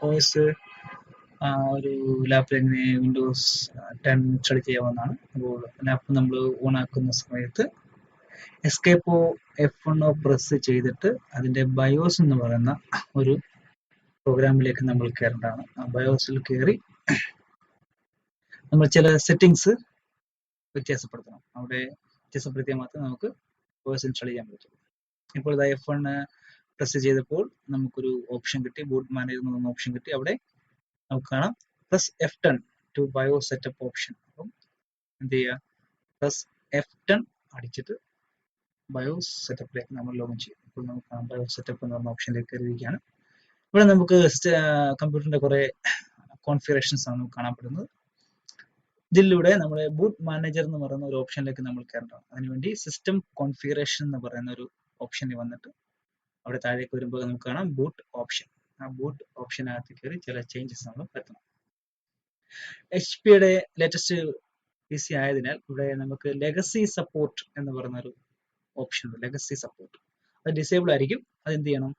OS ഒരു ലാപ്പിൽ എങ്ങനെ വിൻഡോസ് 10 ഇൻസ്റ്റാൾ ചെയ്യാവുന്നതാണ്. അപ്പോൾ ലാപ്പ് നമ്മൾ ഓൺ ആക്കുന്ന സമയത്ത് എസ്കേപ്പോ F1 പ്രസ് ചെയ്തിട്ട് അതിൻ്റെ ബയോസ് എന്ന് പറയുന്ന ഒരു പ്രോഗ്രാമിലേക്ക് നമ്മൾ കയറേണ്ടതാണ്. ആ ബയോസിൽ കയറി നമ്മൾ ചില സെറ്റിങ്സ് വ്യത്യാസപ്പെടുത്തണം. അവിടെ വ്യത്യാസപ്പെടുത്തിയാൽ മാത്രമേ നമുക്ക് OS ഇൻസ്റ്റാൾ ചെയ്യാൻ പറ്റുള്ളൂ. ഇപ്പോൾ ഇത് F1 പ്രസ് ചെയ്തപ്പോൾ നമുക്കൊരു ഓപ്ഷൻ കിട്ടി, ബൂട്ട് മാനേജർ എന്ന് പറഞ്ഞ ഓപ്ഷൻ കിട്ടി. അവിടെ നമുക്ക് കാണാം plus F10 to BIOS setup option. അപ്പം എന്ത് ചെയ്യുക, പ്ലസ് F10 അടിച്ചിട്ട് ബയോസ് സെറ്റപ്പിലേക്ക് നമ്മൾ ലോഗിൻ ചെയ്യും. ഇപ്പോൾ നമുക്ക് കാണാം ബയോസ് സെറ്റപ്പ് എന്ന് പറഞ്ഞ ഓപ്ഷനിലേക്ക് കയറിയിരിക്കുകയാണ്. ഇവിടെ നമുക്ക് കമ്പ്യൂട്ടറിന്റെ കുറെ കോൺഫിഗറേഷൻസ് ആണ് നമുക്ക് കാണപ്പെടുന്നത്. ഇതിലൂടെ നമ്മുടെ ബൂട്ട് മാനേജർ എന്ന് പറയുന്ന ഒരു ഓപ്ഷനിലേക്ക് നമ്മൾ കയറണം. അതിനുവേണ്ടി സിസ്റ്റം കോൺഫിഗറേഷൻ എന്ന് പറയുന്ന ഒരു ഓപ്ഷനിൽ വന്നിട്ട് അവിടെ താഴേക്ക് വരുമ്പോൾ നമുക്ക് കാണാം ബൂട്ട് ഓപ്ഷൻ. ആ ബൂട്ട് ഓപ്ഷനകത്ത് കയറി ചില ചേഞ്ചസ് നമ്മൾ വരുത്തണം. HP ലേറ്റസ്റ്റ് PC ആയതിനാൽ ഇവിടെ നമുക്ക് ലെഗസി സപ്പോർട്ട് എന്ന് പറയുന്ന ഒരു ഓപ്ഷൻ ഉണ്ട്. ലെഗസി സപ്പോർട്ട് അത് ഡിസേബിൾ ആയിരിക്കും. അത് എന്ത് ചെയ്യണം,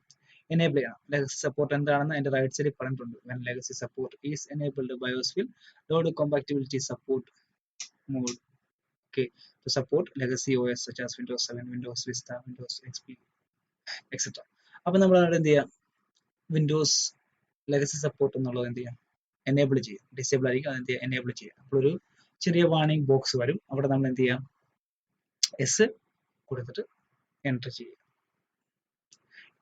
എനേബിൾ ചെയ്യണം. ലെഗസി സപ്പോർട്ട് എന്താണെന്ന് അതിന്റെ റൈറ്റ് സൈഡിൽ പറഞ്ഞിട്ടുണ്ട്. When legacy support is enabled BIOS will load compatibility support mode to support legacy OS such as Windows 7, Windows Vista, Windows XP, etc. അപ്പോൾ നമ്മൾ അവിടെ എന്ത് ചെയ്യാം, വിൻഡോസ് ലെഗസി സപ്പോർട്ട് എന്നുള്ളത് എന്ത് ചെയ്യാം, എനേബിൾ ചെയ്യാം. ഡിസേബിൾ ആയിരിക്കും, അത് എന്ത് ചെയ്യാം, എനേബിൾ ചെയ്യാം. അപ്പോൾ ഒരു ചെറിയ വാർണിംഗ് ബോക്സ് വരും. അവിടെ നമ്മൾ എന്ത് ചെയ്യാം, എസ് കൊടുത്തിട്ട് എൻ്റർ ചെയ്യുക.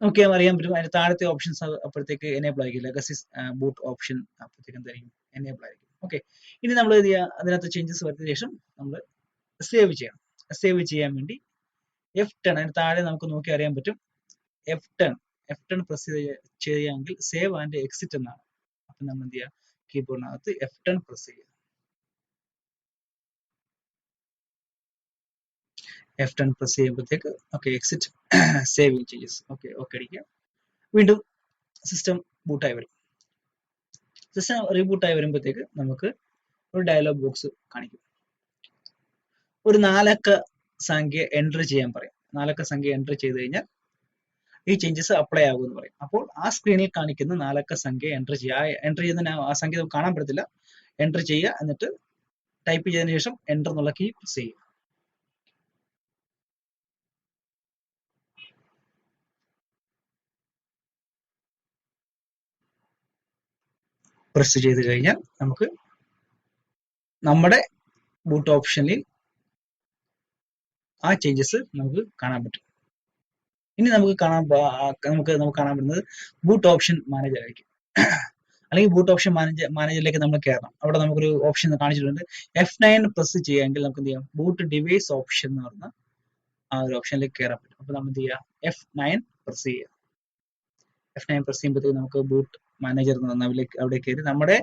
നമുക്ക് അറിയാൻ പറ്റും അതിന്റെ താഴത്തെ ഓപ്ഷൻസ് അപ്പോഴത്തേക്ക് എനേബിൾ ആയിരിക്കും. ലെഗസി ബൂട്ട് ഓപ്ഷൻ അപ്പോഴത്തേക്ക് എന്തായിരിക്കും, എനേബിൾ ആയിരിക്കും. ഓക്കെ, ഇനി നമ്മൾ എന്ത് ചെയ്യുക, അതിനകത്ത് ചേഞ്ചസ് വരുത്തിയ ശേഷം നമ്മൾ സേവ് ചെയ്യണം. സേവ് ചെയ്യാൻ വേണ്ടി F10 അതിന് താഴെ നമുക്ക് നോക്കി അറിയാൻ പറ്റും. F10 പ്രസ് ചെയ്യുകയാണെങ്കിൽ സേവ് ആൻഡ് എക്സിറ്റ് എന്നാണ്. അപ്പൊ നമ്മൾ എന്ത് ചെയ്യുക, കീബോർഡിനകത്ത് F10 പ്രസ് ചെയ്യുക. F10 പ്രസ് ചെയ്യുമ്പോഴത്തേക്ക് okay exit saving changes okay അടിക്കുക. വീണ്ടും സിസ്റ്റം ബൂട്ടായി വരും. സിസ്റ്റം റീബൂട്ടായി വരുമ്പോഴത്തേക്ക് നമുക്ക് ഒരു ഡയലോഗ് ബോക്സ് കാണിക്കും. ഒരു 4 അക്ക സംഖ്യ എൻ്റർ ചെയ്യാൻ പറയും. 4 അക്ക സംഖ്യ എൻ്റർ ചെയ്ത് കഴിഞ്ഞാൽ ഈ ചേഞ്ചസ് അപ്ലൈ ആകുമെന്ന് പറയും. അപ്പോൾ ആ സ്ക്രീനിൽ കാണിക്കുന്ന 4 അക്ക സംഖ്യ എൻ്റർ ചെയ്യുക. എൻ്റർ ചെയ്യുന്ന ആ സംഖ്യ നമുക്ക് കാണാൻ പറ്റത്തില്ല. എൻ്റർ ചെയ്യുക, എന്നിട്ട് ടൈപ്പ് ചെയ്തതിനു ശേഷം എൻ്റർ എന്നുള്ള കീ പ്രസ് ചെയ്യുക. പ്രസ് ചെയ്ത് കഴിഞ്ഞാൽ നമുക്ക് നമ്മുടെ ബൂട്ട് ഓപ്ഷനിൽ ആ ചേഞ്ചസ് നമുക്ക് കാണാൻ പറ്റും. ഇനി നമുക്ക് കാണാൻ പറ്റുന്നത് ബൂട്ട് ഓപ്ഷൻ മാനേജർ ആയിരിക്കും. അല്ലെങ്കിൽ ബൂട്ട് ഓപ്ഷൻ മാനേജറിലേക്ക് നമ്മൾ കയറണം. അവിടെ നമുക്കൊരു ഓപ്ഷൻ കാണിച്ചിട്ടുണ്ട്. F9 പ്രസ് ചെയ്യുകയെങ്കിൽ നമുക്ക് എന്ത് ചെയ്യാം, ബൂട്ട് ഡിവൈസ് ഓപ്ഷൻ എന്ന് പറഞ്ഞ ആ ഒരു ഓപ്ഷനിലേക്ക് കയറാൻ പറ്റും. അപ്പൊ നമ്മൾ എന്ത് ചെയ്യുക, F9 പ്രസ് ചെയ്യുക. F9 പ്രസ് ചെയ്യുമ്പോഴത്തേക്ക് നമുക്ക് ബൂട്ട് മാനേജർ എന്ന് പറഞ്ഞ അവിടെ കയറി നമ്മുടെ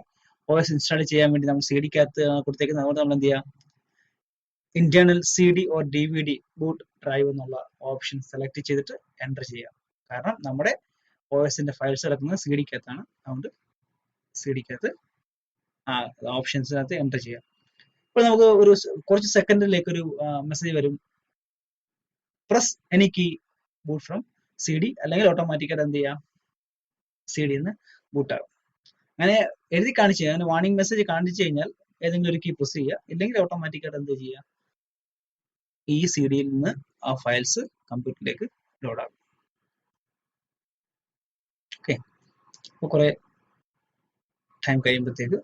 OS ഇൻസ്റ്റാൾ ചെയ്യാൻ വേണ്ടി നമ്മൾ CD-കകത്ത് കൊടുത്തേക്കുന്ന നമ്മൾ എന്ത് ചെയ്യാം, internal CD or DVD boot drive എന്നുള്ള ഓപ്ഷൻ സെലക്ട് ചെയ്തിട്ട് എൻ്റർ ചെയ്യാം. കാരണം നമ്മുടെ OSന്റെ ഫയൽസ് കിടക്കുന്നത് CD-കകത്താണ്. അതുകൊണ്ട് CD-കകത്ത് ആ ഓപ്ഷൻസിനകത്ത് എൻ്റർ ചെയ്യാം. ഇപ്പോൾ നമുക്ക് ഒരു കുറച്ച് സെക്കൻഡിലേക്ക് ഒരു മെസ്സേജ് വരും, press any key boot from CD, അല്ലെങ്കിൽ ഓട്ടോമാറ്റിക്കായിട്ട് എന്ത് ചെയ്യാം, CD-ന്ന് ബൂട്ടാകും. അങ്ങനെ എഴുതി കാണിച്ചു കഴിഞ്ഞാൽ, വാർണിംഗ് മെസ്സേജ് കാണിച്ചു കഴിഞ്ഞാൽ ഏതെങ്കിലും ഒരു കീ പ്രസ് ചെയ്യുക, ഇല്ലെങ്കിൽ ഓട്ടോമാറ്റിക്കായിട്ട് എന്ത് ചെയ്യുക, ഈ CD-യിൽ നിന്ന് ആ ഫയൽസ് കമ്പ്യൂട്ടറിലേക്ക് ലോഡ് ആകും. ഓക്കെ, അപ്പോൾ കുറെ ടൈം കഴിയുമ്പോഴത്തേക്ക്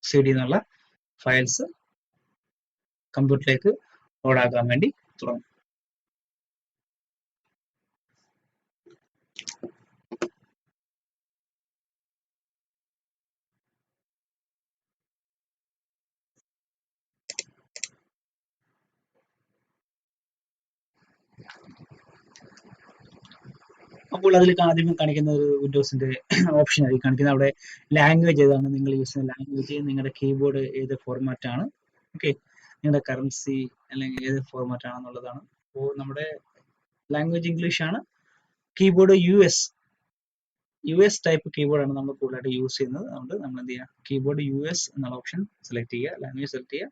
CD എന്നുള്ള ഫയൽസ് കമ്പ്യൂട്ടറിലേക്ക് ലോഡ് ആക്കാൻ വേണ്ടി തുടങ്ങും. അപ്പോൾ അതിൽ ആദ്യം കാണിക്കുന്ന ഒരു വിൻഡോസിന്റെ ഓപ്ഷൻ ആയി കാണിക്കുന്നത്. അവിടെ ലാംഗ്വേജ് ഏതാണ് നിങ്ങൾ യൂസ് ചെയ്യുന്ന ലാംഗ്വേജ്, നിങ്ങളുടെ കീബോർഡ് ഏത് ഫോർമാറ്റ് ആണ്, ഓക്കെ, നിങ്ങളുടെ കറൻസി അല്ലെങ്കിൽ ഏത് ഫോർമാറ്റ് ആണെന്നുള്ളതാണ്. അപ്പോൾ നമ്മുടെ ലാംഗ്വേജ് ഇംഗ്ലീഷ് ആണ്. കീബോർഡ് US ടൈപ്പ് കീബോർഡാണ് നമ്മൾ കൂടുതലായിട്ട് യൂസ് ചെയ്യുന്നത്. അതുകൊണ്ട് നമ്മൾ എന്ത് ചെയ്യുക, കീബോർഡ് US എന്നുള്ള ഓപ്ഷൻ സെലക്ട് ചെയ്യുക, ലാംഗ്വേജ് സെലക്ട് ചെയ്യുക,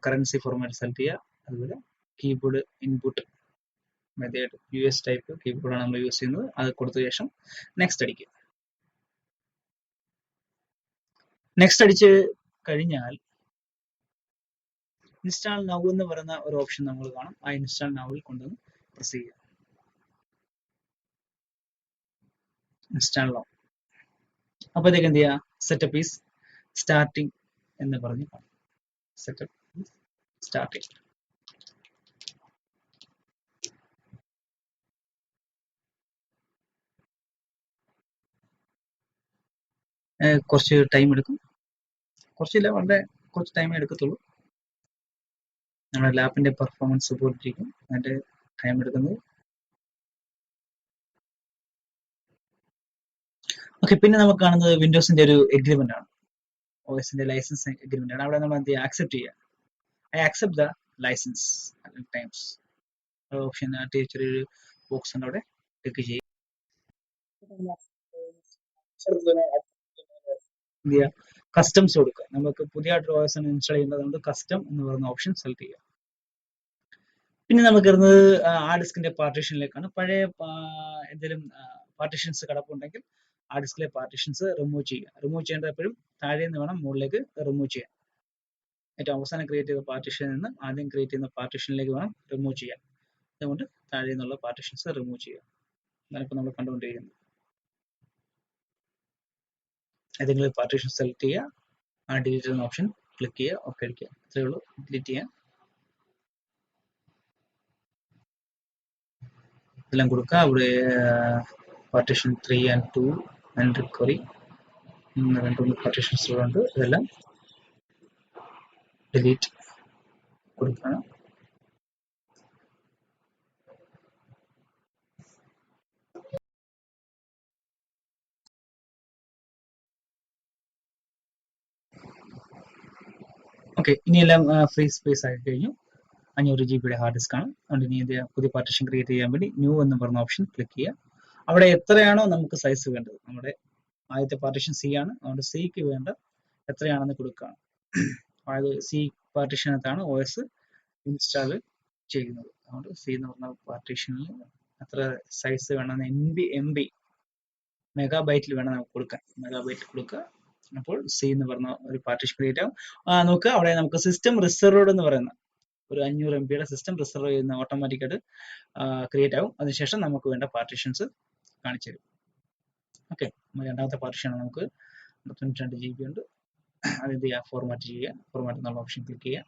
കറൻസി ഫോർമാറ്റ് സെലക്ട് ചെയ്യുക, അതുപോലെ keyboard input method US type കീബോർഡാണ് നമ്മൾ യൂസ് ചെയ്യുന്നത്. അത് കൊടുത്ത ശേഷം നെക്സ്റ്റ് അടിക്കുക. നെക്സ്റ്റ് അടിച്ച് കഴിഞ്ഞാൽ ഇൻസ്റ്റാൾ നൗ എന്ന് പറയുന്ന ഒരു ഓപ്ഷൻ നമ്മൾ കാണും. ആ ഇൻസ്റ്റാൾ നൗവിൽ കൊണ്ടുവന്ന് പ്രസ് ചെയ്യുക. Install now. അപ്പോഴത്തേക്ക് എന്ത് ചെയ്യുക, സെറ്റപ്പ് ഈസ് സ്റ്റാർട്ടിങ് എന്ന് പറഞ്ഞ് സെറ്റപ്പ് സ്റ്റാർട്ടിങ്. കുറച്ച് ടൈം എടുക്കും, കുറച്ചില്ല, വളരെ കുറച്ച് ടൈമേ എടുക്കത്തുള്ളൂ. നമ്മുടെ ലാപ്പിന്റെ പെർഫോമൻസ് പോലിരിക്കും അതിന്റെ ടൈം എടുക്കുന്നത്. ഓക്കെ, പിന്നെ നമുക്ക് കാണുന്നത് വിൻഡോസിന്റെ ഒരു എഗ്രിമെന്റ് ആണ്, OSന്റെ ലൈസൻസ് എഗ്രിമെന്റ് ആണ്. അവിടെ നമ്മൾ എന്ത് ചെയ്യുക, ആക്സെപ്റ്റ് ചെയ്യുക. I accept the licence terms option ചെറിയൊരു ബോക്സ് ഉണ്ട്, അവിടെ ക്ലിക്ക് ചെയ്യുക. കസ്റ്റംസ് കൊടുക്കുക. നമുക്ക് പുതിയതായിട്ട് OS ഇൻസ്റ്റാൾ ചെയ്യുന്നത് കൊണ്ട് കസ്റ്റം എന്ന് പറയുന്ന ഓപ്ഷൻ സെലക്ട് ചെയ്യുക. പിന്നെ നമുക്ക് വരുന്നത് ആ ഡിസ്കിന്റെ പാർട്ടീഷനിലേക്കാണ്. പഴയ എന്തെങ്കിലും പാർട്ടീഷൻസ് കിടപ്പുണ്ടെങ്കിൽ ആ ഡിസ്കിലെ പാർട്ടീഷൻസ് റിമൂവ് ചെയ്യുക. റിമൂവ് ചെയ്യേണ്ടത് എപ്പോഴും താഴെ നിന്ന് വേണം മുകളിലേക്ക് റിമൂവ് ചെയ്യാൻ. ഏറ്റവും അവസാനം ക്രിയേറ്റ് ചെയ്ത പാർട്ടീഷനിൽ നിന്ന് ആദ്യം ക്രിയേറ്റ് ചെയ്യുന്ന പാർട്ടീഷനിലേക്ക് വേണം റിമൂവ് ചെയ്യാൻ. അതുകൊണ്ട് താഴെ നിന്നുള്ള പാർട്ടീഷൻസ് റിമൂവ് ചെയ്യുക. അതാണിപ്പോൾ നമ്മൾ കണ്ടുകൊണ്ടിരിക്കുന്നത്. ഏതെങ്കിലും പാർട്ടീഷൻ സെലക്ട് ചെയ്യുക, ആ ഡിലീറ്റ് എന്ന ഓപ്ഷൻ ക്ലിക്ക് ചെയ്യുക, ഓക്കെ അടിക്കുക. ഇത്രയേ ഉള്ളൂ, ഡിലീറ്റ് ചെയ്യാൻ. ഇതെല്ലാം കൊടുക്കുക. അവിടെ partition 3 and 2 and recovery 2 partitions ഉണ്ട്. ഇതെല്ലാം ഡിലീറ്റ് കൊടുക്കണം. ഓക്കെ, ഇനിയെല്ലാം ഫ്രീ സ്പേസ് ആയി കഴിഞ്ഞു. 500 GB ഹാർഡ് ഡിസ്ക് ആണ്. അതുകൊണ്ട് ഇനി പുതിയ പാർട്ടീഷൻ ക്രിയേറ്റ് ചെയ്യാൻ വേണ്ടി ന്യൂ എന്ന് പറഞ്ഞ ഓപ്ഷൻ ക്ലിക്ക് ചെയ്യുക. അവിടെ എത്രയാണോ നമുക്ക് സൈസ് വേണ്ടത്, നമ്മുടെ ആദ്യത്തെ പാർട്ടീഷൻ C ആണ്, അതുകൊണ്ട് സിക്ക് വേണ്ട എത്രയാണെന്ന് കൊടുക്കുകയാണ്. അതായത് C പാർട്ടീഷനകത്താണ് OS ഇൻസ്റ്റാൾ ചെയ്യുന്നത്. അതുകൊണ്ട് C എന്ന് പറഞ്ഞ പാർട്ടീഷനിൽ എത്ര സൈസ് വേണമെന്ന് MB മെഗാബൈറ്റിൽ വേണം നമുക്ക് കൊടുക്കാൻ. മെഗാബൈറ്റ് കൊടുക്കുക. അപ്പോൾ C എന്ന് പറഞ്ഞ ഒരു പാർട്ടീഷൻ ക്രിയേറ്റ് ആവും. നോക്കുക, അവിടെ നമുക്ക് സിസ്റ്റം റിസർവ്ഡ് എന്ന് പറയുന്ന ഒരു 500 MB സിസ്റ്റം റിസർവ് ചെയ്യുന്ന ഓട്ടോമാറ്റിക്കായിട്ട് ക്രിയേറ്റ് ആവും. അതിനുശേഷം നമുക്ക് വേണ്ട പാർട്ടീഷൻസ് കാണിച്ചു തരും. ഓക്കെ, രണ്ടാമത്തെ പാർട്ടീഷനാണ്, നമുക്ക് 92 GB ഉണ്ട്. അതെന്ത് ചെയ്യുക, ഫോർമാറ്റ് ചെയ്യുക. ഫോർമാറ്റ് എന്നുള്ള ഓപ്ഷൻ ക്ലിക്ക് ചെയ്യുക.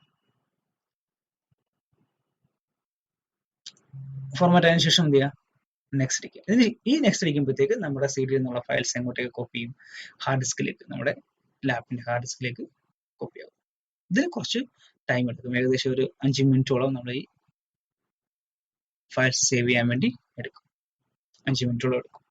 ഫോർമാറ്റ് ആയതിനു ശേഷം എന്ത് ചെയ്യുക, നെക്സ്റ്റ് അടിക്കുക. ഈ നെക്സ്റ്റ് അടിക്കുമ്പോഴത്തേക്ക് നമ്മുടെ സീഡിയിൽ നിന്നുള്ള ഫയൽസ് എങ്ങോട്ടേക്ക് കോപ്പി ചെയ്യും, ഹാർഡ് ഡിസ്കിലേക്ക്, നമ്മുടെ ലാപ്പിന്റെ ഹാർഡ് ഡിസ്കിലേക്ക് കോപ്പി ആവും. ഇതിന് കുറച്ച് ടൈം എടുക്കും. ഏകദേശം ഒരു 5 മിനിറ്റോളം നമ്മൾ ഈ ഫയൽസ് സേവ് ചെയ്യാൻ വേണ്ടി എടുക്കും. 5 മിനിറ്റോളം എടുക്കും.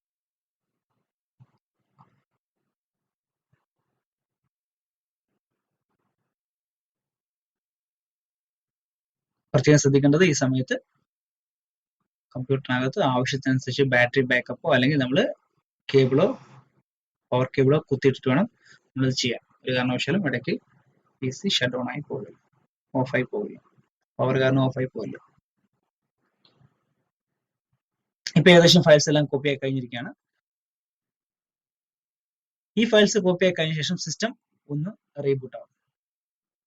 പ്രത്യേകം ശ്രദ്ധിക്കേണ്ടത്, ഈ സമയത്ത് കമ്പ്യൂട്ടറിനകത്ത് ആവശ്യത്തിനനുസരിച്ച് ബാറ്ററി ബാക്കപ്പോ അല്ലെങ്കിൽ നമ്മൾ കേബിളോ പവർ കേബിളോ കുത്തിയിട്ടിട്ട് വേണം നമ്മളത് ചെയ്യാൻ. ഒരു കാരണവശാലും ഇടയ്ക്ക് PC ഷട്ട് ഡൗൺ ആയി പോകില്ല, ഓഫായി പോകില്ല, പവർ കാരണം ഓഫായി പോകില്ല. ഇപ്പൊ ഏകദേശം ഫയൽസ് എല്ലാം കോപ്പി ആയി കഴിഞ്ഞിരിക്കുകയാണ്. ഈ ഫയൽസ് കോപ്പി ആയി കഴിഞ്ഞ ശേഷം സിസ്റ്റം ഒന്ന് റീബൂട്ട് ആവും.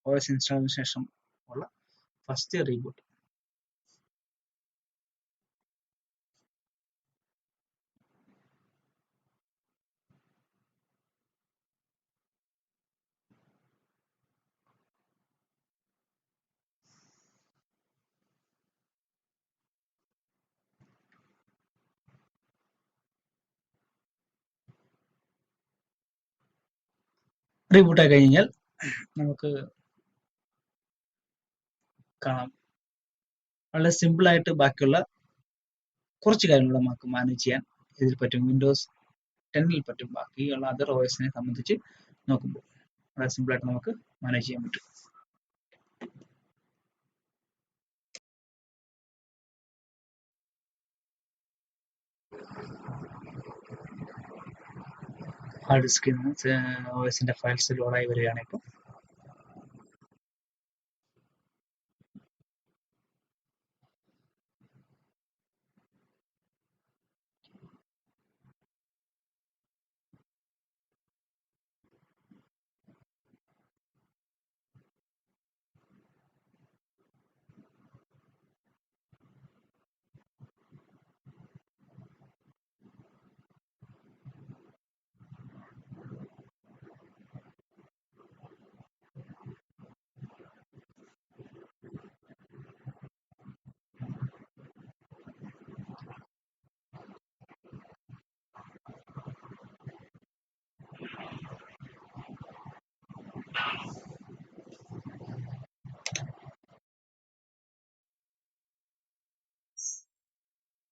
OS ഇൻസ്റ്റാളിന് ശേഷം ഉള്ള ഫസ്റ്റ് റീബൂട്ട്. റീബൂട്ട് ആയി കഴിഞ്ഞാൽ നമുക്ക് കാണാം, വളരെ സിമ്പിൾ ആയിട്ട് ബാക്കിയുള്ള കുറച്ച് കാര്യങ്ങൾ നമുക്ക് മാനേജ് ചെയ്യാൻ ഇതിൽ പറ്റും. വിൻഡോസ് 10 പറ്റും. ബാക്കിയുള്ള അതർ OSനെ സംബന്ധിച്ച് നോക്കുമ്പോൾ വളരെ സിമ്പിൾ ആയിട്ട് നമുക്ക് മാനേജ് ചെയ്യാൻ പറ്റും. ഹാർഡ് ഡിസ്കിൽ നിന്ന് OSന്റെ ഫയൽസ് ലോഡായി വരികയാണ്. ഇപ്പോൾ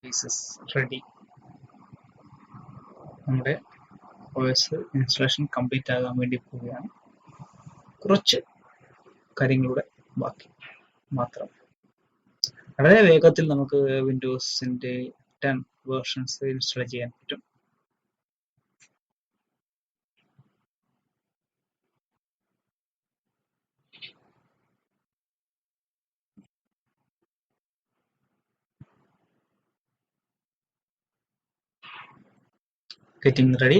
is ready. നമ്മുടെ OS ഇൻസ്റ്റലേഷൻ കംപ്ലീറ്റ് ആകാൻ വേണ്ടി പോവുകയാണ്. കുറച്ച് കാര്യങ്ങളുടെ ബാക്കി മാത്രം. വളരെ വേഗത്തിൽ നമുക്ക് വിൻഡോസിന്റെ 10 വേർഷൻസ് ഇൻസ്റ്റാൾ ചെയ്യാൻ പറ്റും. Getting ready.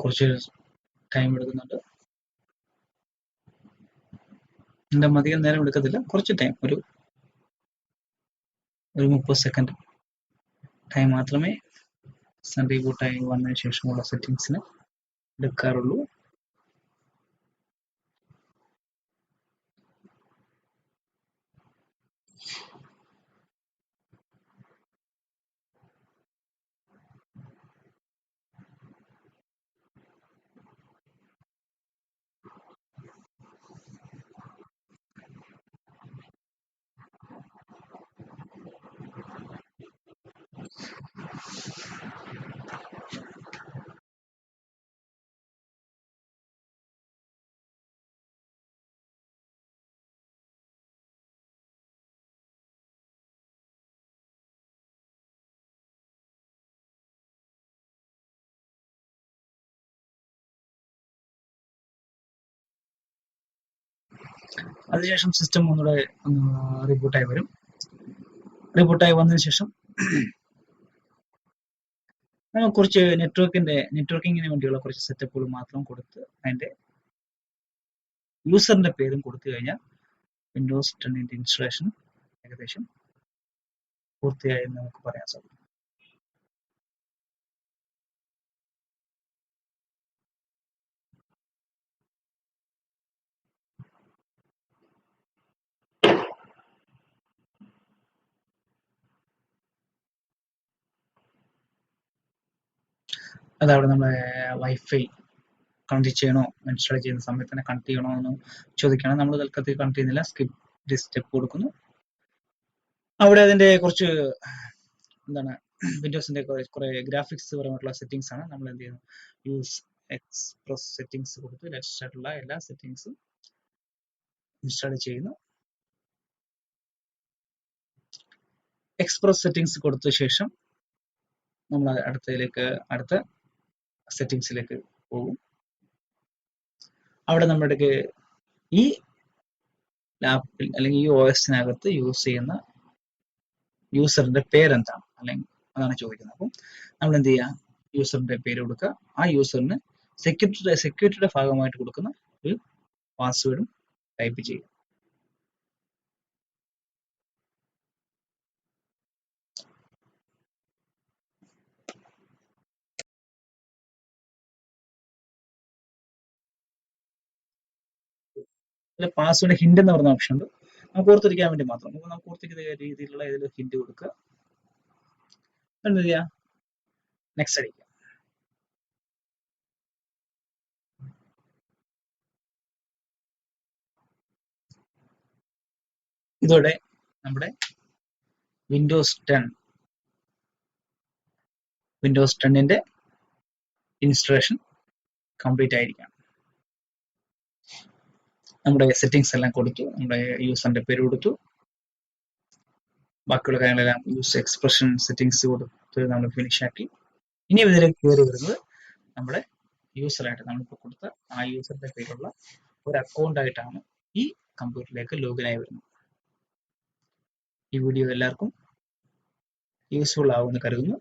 കുറച്ച് ടൈം എടുക്കുന്നുണ്ട്. എന്താ അധികം നേരം എടുക്കത്തില്ല, കുറച്ച് ടൈം, ഒരു 30 സെക്കൻഡ് ടൈം മാത്രമേ റീബൂട്ടായി വന്നതിന് ശേഷമുള്ള സെറ്റിംഗ്സിന് എടുക്കാറുള്ളൂ. അതിനുശേഷം സിസ്റ്റം ഒന്നുകൂടെ റീബൂട്ടായി വരും. റീബൂട്ടായി വന്നതിന് ശേഷം നമ്മൾ കുറച്ച് നെറ്റ്വർക്കിങ്ങിന് വേണ്ടിയുള്ള കുറച്ച് സെറ്റപ്പുകൾ മാത്രം കൊടുത്ത് അതിന്റെ യൂസറിന്റെ പേരും കൊടുത്തു കഴിഞ്ഞാൽ വിൻഡോസ് 10 ഇൻസ്റ്റലേഷൻ ഏകദേശം പൂർത്തിയായി എന്ന് നമുക്ക് പറയാൻ സാധിക്കും. അതവിടെ നമ്മളെ വൈഫൈ കണക്ട് ചെയ്യണോ, ഇൻസ്റ്റാൾ ചെയ്യുന്ന സമയത്ത് തന്നെ കണക്ട് ചെയ്യണോ എന്ന് ചോദിക്കണം. നമ്മൾ തൽക്കാലത്തിൽ കണക്ട് ചെയ്യുന്നില്ല, സ്കിപ്പ് സ്റ്റെപ്പ് കൊടുക്കുന്നു. അവിടെ അതിന്റെ കുറച്ച് എന്താണ് വിൻഡോസിന്റെ കുറെ ഗ്രാഫിക്സ് പരമായിട്ടുള്ള സെറ്റിംഗ്സ് ആണ്. നമ്മൾ എന്ത് ചെയ്യുന്നു, യൂസ് എക്സ്പ്രസ് സെറ്റിംഗ്സ് കൊടുത്ത് ലേറ്റസ്റ്റ് ആയിട്ടുള്ള എല്ലാ സെറ്റിംഗ്സും ഇൻസ്റ്റാൾ ചെയ്യുന്നു. എക്സ്പ്രസ് സെറ്റിംഗ്സ് കൊടുത്ത ശേഷം നമ്മൾ അടുത്ത സെറ്റിംഗ്സിലേക്ക് പോകും. അവിടെ നമ്മുടെ ഈ ലാപ്പിൽ അല്ലെങ്കിൽ ഈ OS-നകത്ത് യൂസ് ചെയ്യുന്ന യൂസറിന്റെ പേരെന്താണ്, അല്ലെങ്കിൽ അതാണ് ചോദിക്കുന്നത്. അപ്പം നമ്മൾ എന്ത് ചെയ്യുക, യൂസറിന്റെ പേര് കൊടുക്കുക. ആ യൂസറിന് സെക്യൂരിറ്റിയുടെ ഭാഗമായിട്ട് കൊടുക്കുന്ന ഒരു പാസ്വേഡും ടൈപ്പ് ചെയ്യുക. പാസ്വേഡ് ഹിന്റ് എന്ന് പറഞ്ഞ ഓപ്ഷൻ ഉണ്ട്, നമുക്ക് ഓർത്തിരിക്കാൻ വേണ്ടി മാത്രം. നമുക്ക് ഓർത്തിരിക്കുന്ന രീതിയിലുള്ള ഇതിൽ ഹിന്റ് കൊടുക്കുക. എന്ത് ചെയ്യുക, നെക്സ്റ്റ് അടിക്കുക. ഇതോടെ നമ്മുടെ വിൻഡോസ് 10ന്റെ ഇൻസ്റ്റലേഷൻ കംപ്ലീറ്റ് ആയിരിക്കാം. നമ്മുടെ സെറ്റിംഗ്സ് എല്ലാം കൊടുത്തു, നമ്മുടെ യൂസറിന്റെ പേര് കൊടുത്തു, ബാക്കിയുള്ള കാര്യങ്ങളെല്ലാം യൂസ് എക്സ്പ്രഷൻ സെറ്റിംഗ്സ് കൊടുത്ത് നമ്മൾ ഫിനിഷ് ആക്കി. ഇനി ഇതിലേക്ക് കയറി വരുന്നത് നമ്മുടെ യൂസറായിട്ട് നമ്മളിപ്പോൾ കൊടുത്ത ആ യൂസറിന്റെ പേരുള്ള ഒരു അക്കൗണ്ട് ആയിട്ടാണ് ഈ കമ്പ്യൂട്ടറിലേക്ക് ലോഗിൻ ആയി വരുന്നത്. ഈ വീഡിയോ എല്ലാവർക്കും യൂസ്ഫുൾ ആവുമെന്ന് കരുതുന്നു.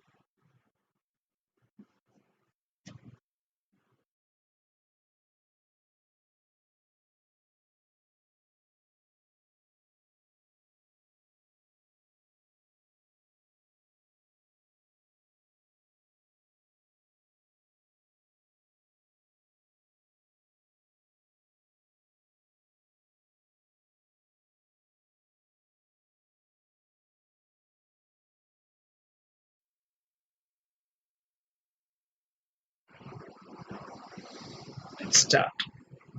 സ്റ്റാർട്ട്.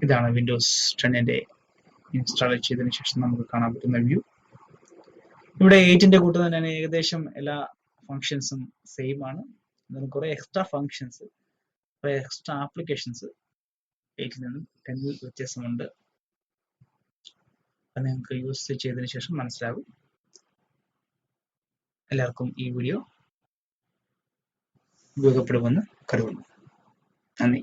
ഇതാണ് വിൻഡോസ് 10 ഇൻസ്റ്റാൾ ചെയ്തതിനു ശേഷം നമുക്ക് കാണാൻ പറ്റുന്ന വ്യൂ. ഇവിടെ 8 കൂട്ട് തന്നെ ഏകദേശം എല്ലാ ഫങ്ഷൻസും സെയിം ആണ്. കുറെ എക്സ്ട്രാ ഫങ്ഷൻസ്, കുറെ എക്സ്ട്രാ ആപ്ലിക്കേഷൻസ് 8 നിന്നും 10 വ്യത്യാസമുണ്ട്. അത് നിങ്ങൾക്ക് യൂസ് ചെയ്തതിനു ശേഷം മനസ്സിലാകും. എല്ലാവർക്കും ഈ വീഡിയോ ഉപയോഗപ്പെടുമെന്ന് കരുതുന്നു. നന്ദി.